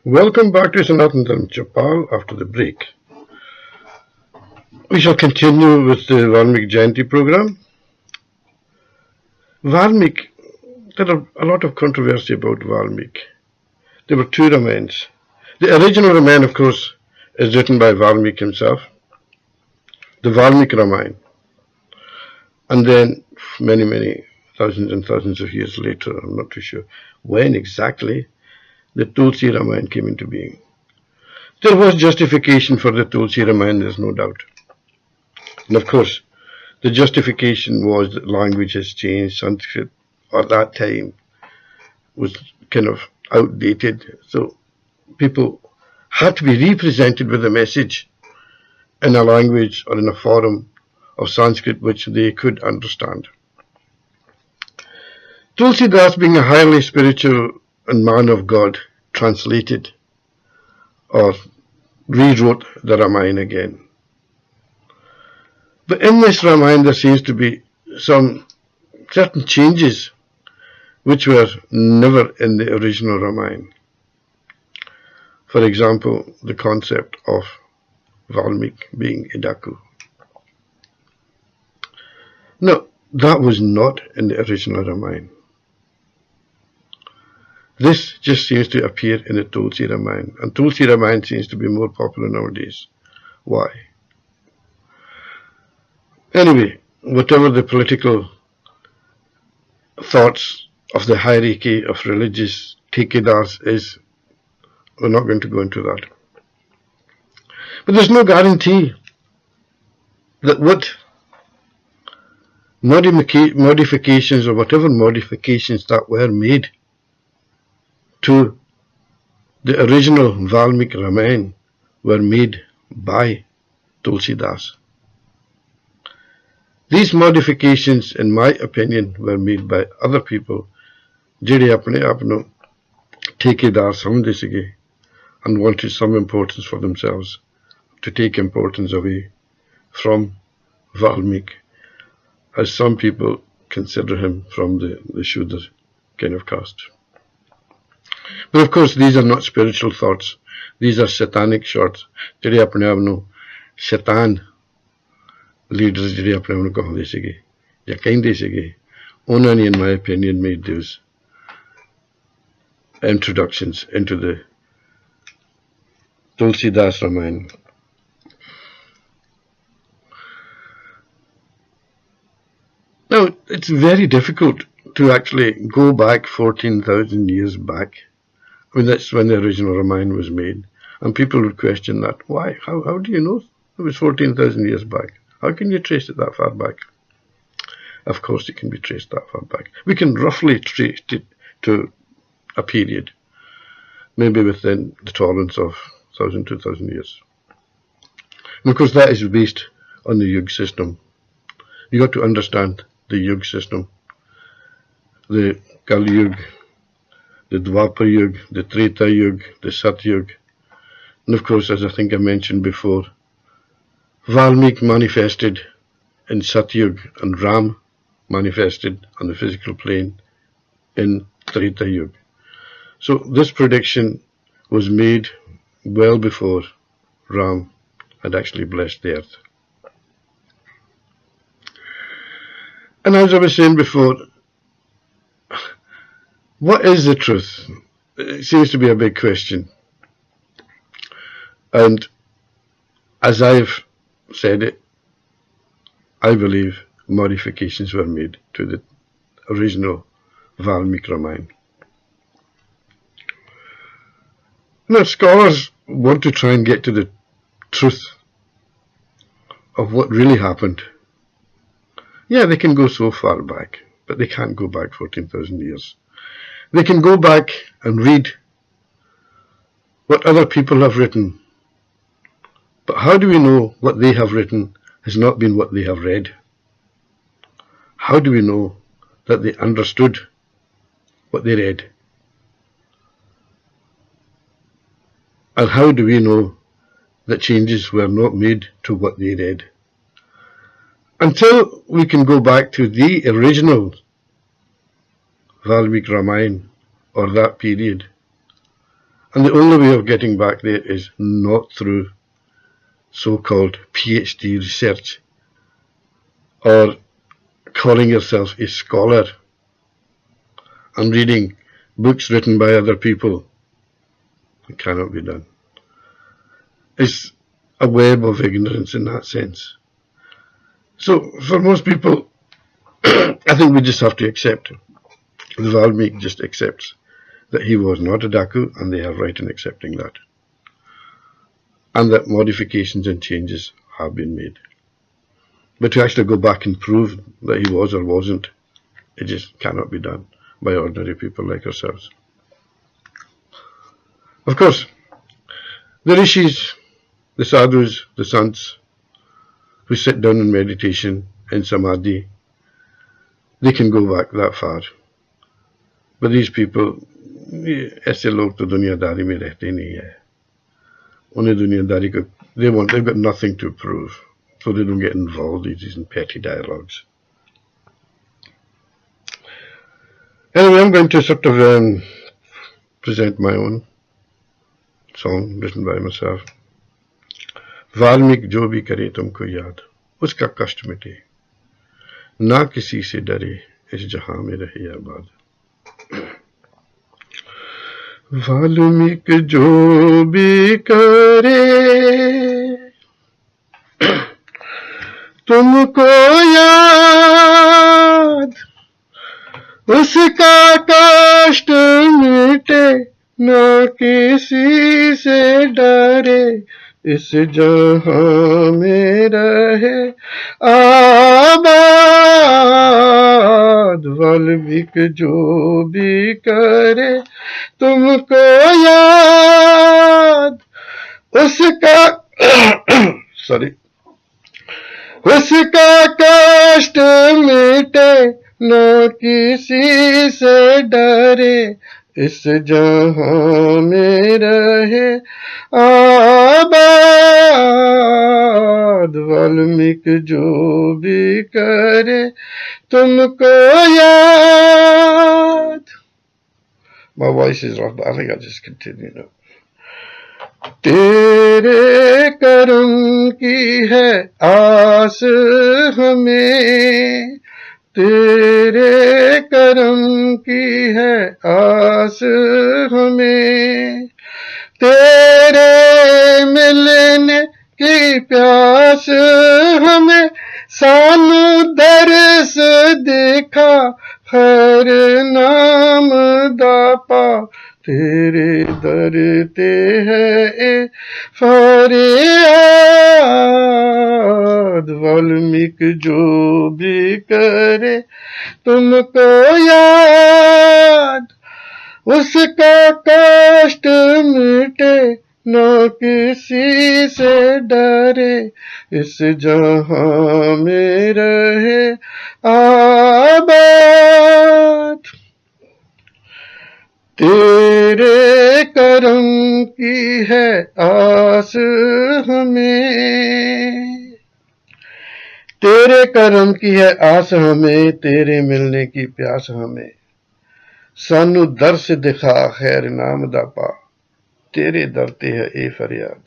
Welcome back to Sanatan Dharm Chapal after the break. We shall continue with the Valmiki Jayanti program. Valmiki, there are a lot of controversy about Valmiki. There were two Ramayans. The original Ramayana, of course, is written by Valmiki himself, the Valmiki Ramayana. And then many thousands and thousands of years later, I'm not too sure when exactly, the Tulsi Ramayana came into being. There was justification for the Tulsi Ramayana, there's no doubt. And of course, the justification was that language has changed. Sanskrit at that time was kind of outdated. So people had to be represented with a message in a language or in a form of Sanskrit which they could understand. Tulsidas, being a highly spiritual and man of God, translated or rewrote the Ramayana again. But in this Ramayana there seems to be some certain changes which were never in the original Ramayana. For example, the concept of Valmiki being Idaku. No, that was not in the original Ramayana. This just seems to appear in the Tulsi Ramayana, and Tulsi Ramayana seems to be more popular nowadays. Why? Anyway, whatever the political thoughts of the hierarchy of religious Tikidars is, we're not going to go into that. But there's no guarantee that what modifications or whatever modifications that were made to the original Valmiki Ramayana were made by Tulsidas. These modifications, in my opinion, were made by other people, ਜਿਹੜੇ ਆਪਣੇ ਆਪ ਨੂੰ ਠੇਕੇਦਾਰ ਸਮਝਦੇ ਸੀਗੇ and wanted some importance for themselves, to take importance away from Valmiki, as some people consider him from the Shudra kind of caste. But of course these are not spiritual thoughts, these are satanic thoughts, ਜਿਹੜੇ ਆਪਣੇ ਆਪ ਨੂੰ ਸ਼ੈਤਾਨ leaders ਜਿਹੜੇ ਆਪਣੇ ਆਪ ਨੂੰ ਕਹਾਉਂਦੇ ਸੀਗੇ ਜਾਂ ਕਹਿੰਦੇ ਸੀਗੇ, ਉਹਨਾਂ ਨੇ, in my opinion, made those introductions into the Tulsidas Ramayana. Now, it's very difficult to actually go back 14,000 years back. I mean, that's when the original Ramayana was made. And people would question that. Why? How do you know it was 14,000 years back? How can you trace it that far back? Of course it can be traced that far back. We can roughly trace it to a period, maybe within the tolerance of 1,000, 2,000 years. And of course that is based on the Yuga system. You got to understand the Yuga system. The Kali Yuga, the Dwapar Yuga, the Treta Yuga, the Sat Yuga. And of course, as I think I mentioned before, Valmiki manifested in Sat Yuga and Ram manifested on the physical plane in Treta Yuga. So this prediction was made well before Ram had actually blessed the earth. And as I was saying before, what is the truth? It seems to be a big question. And as I've said it, I believe modifications were made to the original Valmiki Ramayana. Now, scholars want to try and get to the truth of what really happened. Yeah, they can go so far back, but they can't go back 14,000 years. They can go back and read what other people have written. But how do we know what they have written has not been what they have read? How do we know that they understood what they read? And how do we know that changes were not made to what they read? Until we can go back to the original Valmiki Ramayana or that period And the only way of getting back there is not through so-called PhD research or calling yourself a scholar and reading books written by other people. It cannot be done. It's a web of ignorance in that sense. So for most people, I think we just have to accept it. The Valmiki just accepts that he was not a Daku, and they are right in accepting that. And that modifications and changes have been made. But to actually go back and prove that he was or wasn't, it just cannot be done by ordinary people like ourselves. Of course, the rishis, the sadhus, the sants, who sit down in meditation, in samadhi, they can go back that far. But these people, ऐसे लोग तो दुनियादारी में रहते नहीं है. उन्हें दुनियादारी को, they've got nothing to prove, so they don't get involved in these petty dialogues. Anyway, I'm going to sort of present my own song written by myself. Valmiki जो भी करे तुमको याद, उसका कष्ट मिटे, ना किसी से डरे, इस जहां में रहे आबाद. वाल्मीकि जो भी करे तुमको याद, उसका कष्ट मिटे, ना किसी से डरे, इस जहां में रहे आबाद. वाल्मीकि जो भी करे तुमको याद, उसका उसका कष्ट मिटे, न किसी से डरे, इस जहां में रहे आबाद. वाल्मीकि जो भी करे तुमको याद. My voice is rough, but I think I'll just continue now. तेरे कर्म की है आस हमें, तेरे कर्म की है आस हमें, तेरे मिलने की प्यास हमें, सानू दरस दिखा हर नाम दापा, तेरे दर ते है फरियाद. वाल्मीकि जो भी करे तुमको याद, उसका कष्ट मिटे, न किसी से डरे, इस जहां में रहे आबाद. तेरे कर्म की है आस हमें, तेरे कर्म की है आस हमें, तेरे मिलने की प्यास हमें, सानू दर्श दिखा खैर नाम दा पा, तेरे दर ते है ए फरियाद.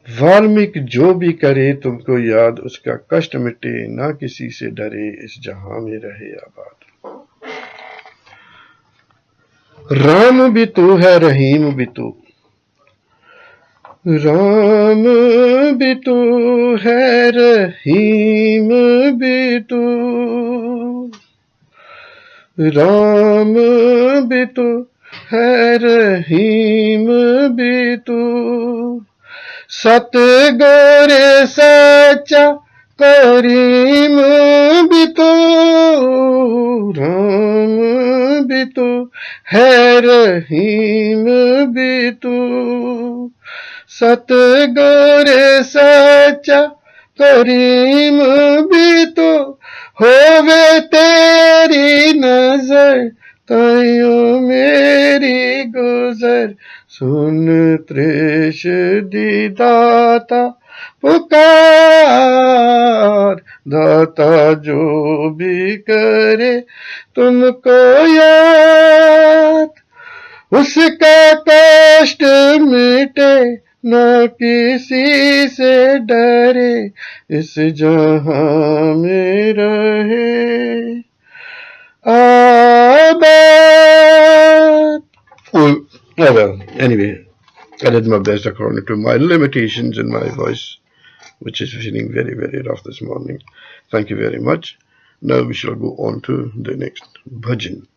वाल्मीकि जो भी करे तुमको याद, उसका कष्ट मिटे, ना किसी से डरे, इस जहां में रहे आबाद. राम भी तू है, रहीम भी तू, राम भी तू है, रहीम भी तू, राम भी तू है, रहीम भी तू, सतगुरे सच्चा करीम भी तू, राम भी तू है, रहीम भी तू, सतगुरे सच्चा करीम भी तू, होवे तेरी नजर ताइयों मेरी गुजर, सुन त्रेश दी दाता पुकार, दाता जो भी करे तुमको याद, उसका कष्ट मिटे न किसी से डरे, इस जहां में रहे आबाद. Oh, well, anyway, I did my best according to my limitations in my voice, which is feeling very, very rough this morning. Thank you very much. Now we shall go on to the next bhajan.